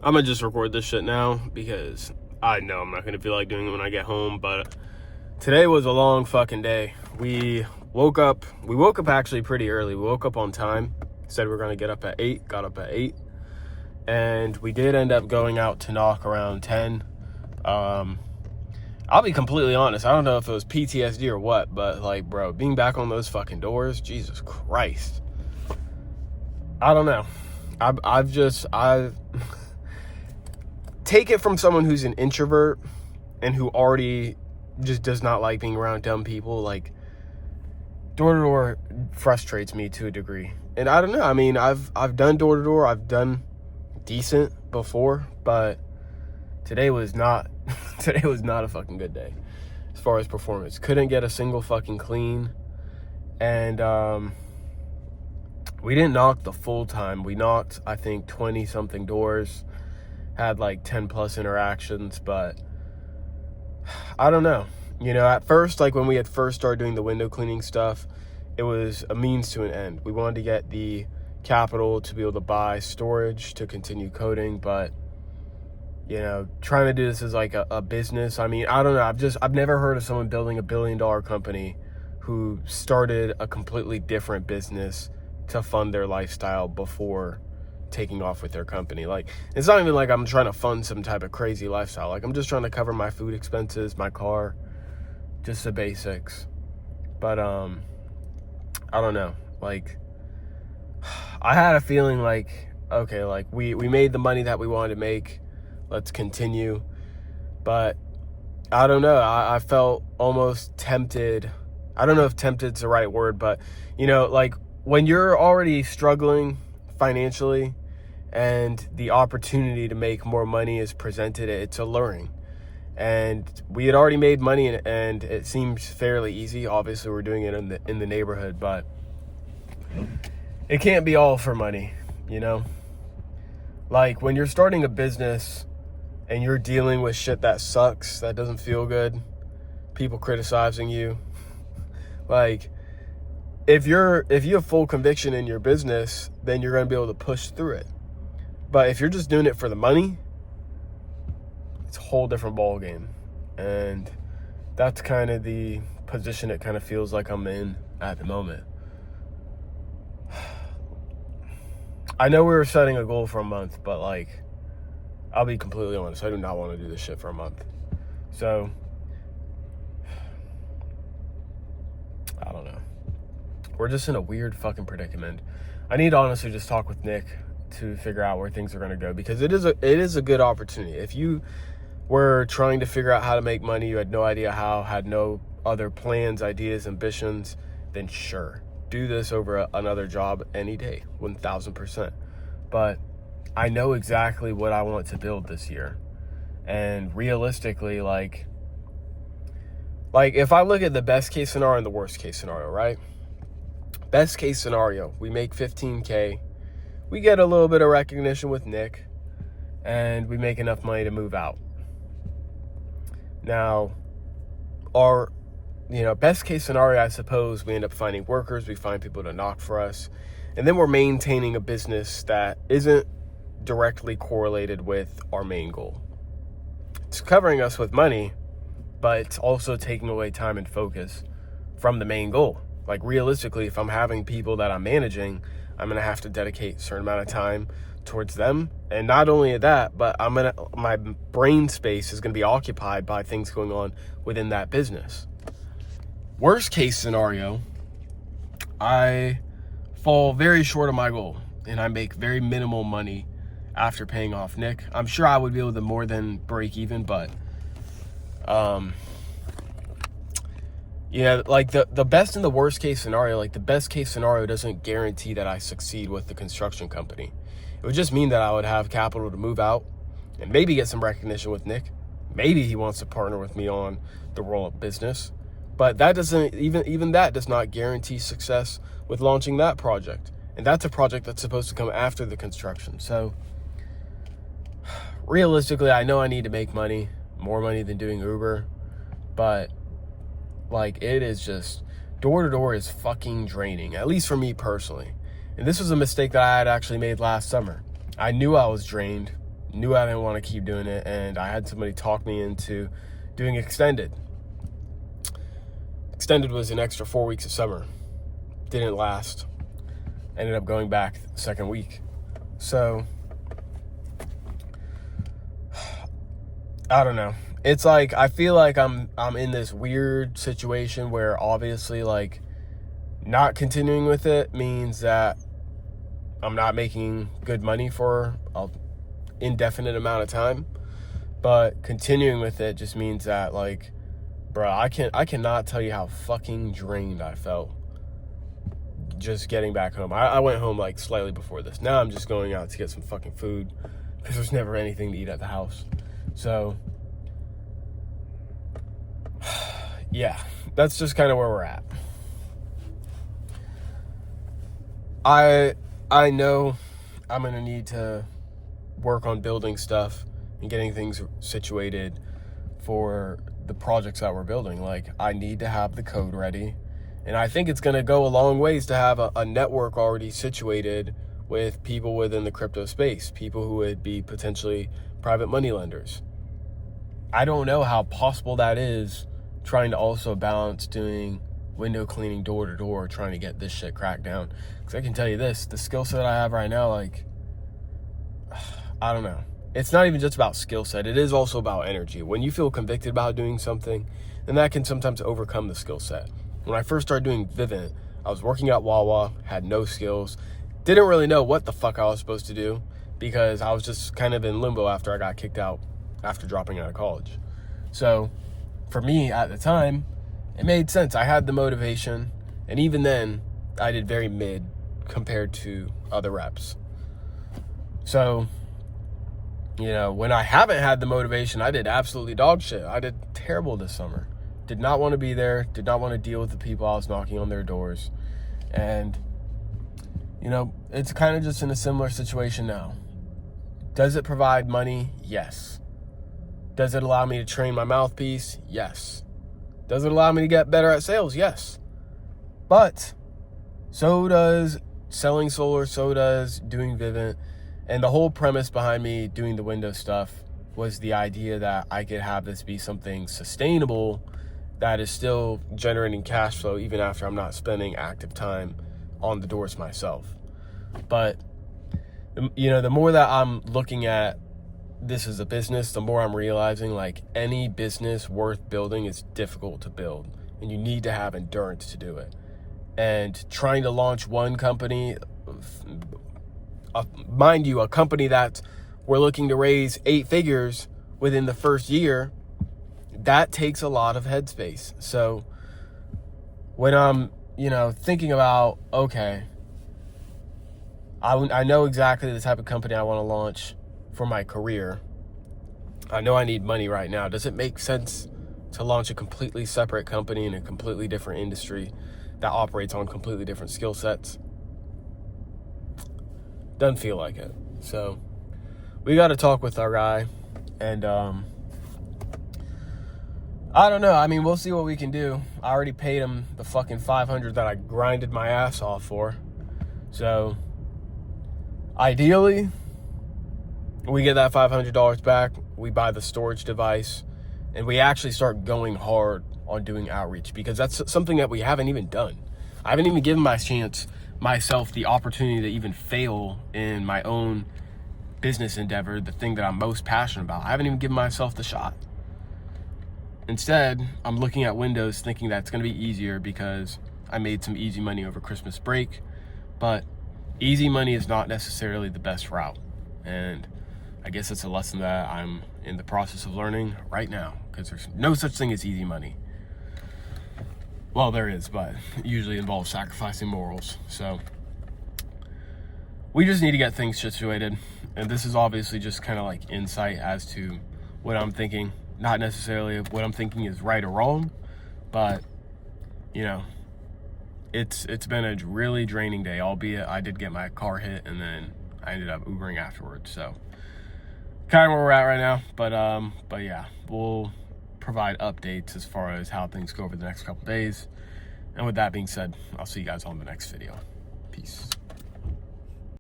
I'm gonna just record this shit now because I know I'm not gonna feel like doing it when I get home, but today was a long fucking day. We woke up actually pretty early. We woke up on time, said we were gonna get up at 8, got up at 8, and we did end up going out to knock around 10. I'll be completely honest, I don't know if it was PTSD or what, but like, bro, being back on those fucking doors, Jesus Christ. I don't know. I've take it from someone who's an introvert and who already just does not like being around dumb people. Like, door-to-door frustrates me to a degree. And I don't know, I mean, I've done door-to-door, I've done decent before, but today was not a fucking good day as far as performance. Couldn't get a single fucking clean. And we didn't knock the full time. We knocked, I think, 20 something doors, had like 10 plus interactions, but I don't know. You know, at first, like when we had first started doing the window cleaning stuff, it was a means to an end. We wanted to get the capital to be able to buy storage to continue coding, but you know, trying to do this as like a business. I mean, I don't know. I've never heard of someone building $1 billion company who started a completely different business to fund their lifestyle before taking off with their company. Like, it's not even like I'm trying to fund some type of crazy lifestyle. Like, I'm just trying to cover my food expenses, my car, just the basics. But I don't know. Like, I had a feeling like, okay, like we made the money that we wanted to make. Let's continue. But I don't know. I felt almost tempted. I don't know if tempted is the right word, but you know, like when you're already struggling financially and the opportunity to make more money is presented, it's alluring. And we had already made money and it seems fairly easy. Obviously, we're doing it in the neighborhood, but it can't be all for money, you know? Like when you're starting a business and you're dealing with shit that sucks, that doesn't feel good, people criticizing you, like if you have full conviction in your business, then you're going to be able to push through it. But if you're just doing it for the money, it's a whole different ball game. And that's kind of the position it kind of feels like I'm in at the moment. I know we were setting a goal for a month, but like, I'll be completely honest, I do not want to do this shit for a month. So, I don't know. We're just in a weird fucking predicament. I need to honestly just talk with Nick to figure out where things are going to go, because it is a good opportunity. If you were trying to figure out how to make money, you had no idea how, had no other plans, ideas, ambitions, then sure, do this over another job any day, 1000%. But I know exactly what I want to build this year. And realistically, like if I look at the best case scenario and the worst case scenario, right? Best case scenario, we make 15K. We get a little bit of recognition with Nick, and we make enough money to move out. Now, our, best case scenario, I suppose, we end up finding workers, we find people to knock for us, and then we're maintaining a business that isn't directly correlated with our main goal. It's covering us with money, but it's also taking away time and focus from the main goal. Like realistically, if I'm having people that I'm managing, I'm going to have to dedicate a certain amount of time towards them. And not only that, but my brain space is going to be occupied by things going on within that business. Worst case scenario, I fall very short of my goal and I make very minimal money after paying off Nick. I'm sure I would be able to more than break even, but like the best and the worst case scenario, like the best case scenario doesn't guarantee that I succeed with the construction company. It would just mean that I would have capital to move out and maybe get some recognition with Nick. Maybe he wants to partner with me on the roll-up business. But that doesn't, even that does not guarantee success with launching that project. And that's a project that's supposed to come after the construction. So realistically, I know I need to make money, more money than doing Uber, but like it is just, door to door is fucking draining, at least for me personally. And this was a mistake that I had actually made last summer. I knew I was drained knew I didn't want to keep doing it, and I had somebody talk me into doing extended. Extended was an extra 4 weeks of summer. Didn't last. Ended up going back the second week. So, I don't know. It's like, I feel like I'm in this weird situation where obviously, like, not continuing with it means that I'm not making good money for an indefinite amount of time. But continuing with it just means that, like, bro, I cannot tell you how fucking drained I felt just getting back home. I went home, like, slightly before this. Now I'm just going out to get some fucking food because there's never anything to eat at the house. So, yeah, that's just kind of where we're at. I know I'm going to need to work on building stuff and getting things situated for the projects that we're building. Like, I need to have the code ready. And I think it's going to go a long ways to have a network already situated with people within the crypto space, people who would be potentially private money lenders. I don't know how possible that is, trying to also balance doing window cleaning door to door, trying to get this shit cracked down. Because I can tell you this, the skill set I have right now, like, I don't know. It's not even just about skill set. It is also about energy. When you feel convicted about doing something, then that can sometimes overcome the skill set. When I first started doing Vivint, I was working at Wawa, had no skills, didn't really know what the fuck I was supposed to do because I was just kind of in limbo after I got kicked out after dropping out of college. So for me at the time, it made sense. I had the motivation, and even then, I did very mid compared to other reps. So, you know, when I haven't had the motivation, I did absolutely dog shit. I did terrible this summer. Did not want to be there, did not want to deal with the people I was knocking on their doors. And, you know, it's kind of just in a similar situation now. Does it provide money? Yes. Does it allow me to train my mouthpiece? Yes. Does it allow me to get better at sales? Yes. But so does selling solar, so does doing Vivint. And the whole premise behind me doing the window stuff was the idea that I could have this be something sustainable that is still generating cash flow even after I'm not spending active time on the doors myself. But, you know, the more that I'm looking at this as a business, the more I'm realizing, like, any business worth building is difficult to build, and you need to have endurance to do it. And trying to launch one company, mind you, a company that we're looking to raise 8 figures within the first year, that takes a lot of headspace. So when I'm, you know, thinking about, okay, I know exactly the type of company I want to launch for my career. I know I need money right now. Does it make sense to launch a completely separate company in a completely different industry that operates on completely different skill sets? Doesn't feel like it. So we got to talk with our guy, and I don't know. I mean, we'll see what we can do. I already paid him the fucking $500 that I grinded my ass off for. So ideally, we get that $500 back, we buy the storage device, and we actually start going hard on doing outreach, because that's something that we haven't even done. I haven't even given myself the opportunity to even fail in my own business endeavor, the thing that I'm most passionate about. I haven't even given myself the shot. Instead, I'm looking at windows thinking that's going to be easier because I made some easy money over Christmas break, but easy money is not necessarily the best route. And I guess it's a lesson that I'm in the process of learning right now, because there's no such thing as easy money. Well, there is, but it usually involves sacrificing morals. So we just need to get things situated. And this is obviously just kind of like insight as to what I'm thinking. Not necessarily what I'm thinking is right or wrong, but, you know, it's been a really draining day, albeit I did get my car hit and then I ended up Ubering afterwards. So kind of where we're at right now, but yeah, we'll provide updates as far as how things go over the next couple days. And with that being said, I'll see you guys on the next video. Peace.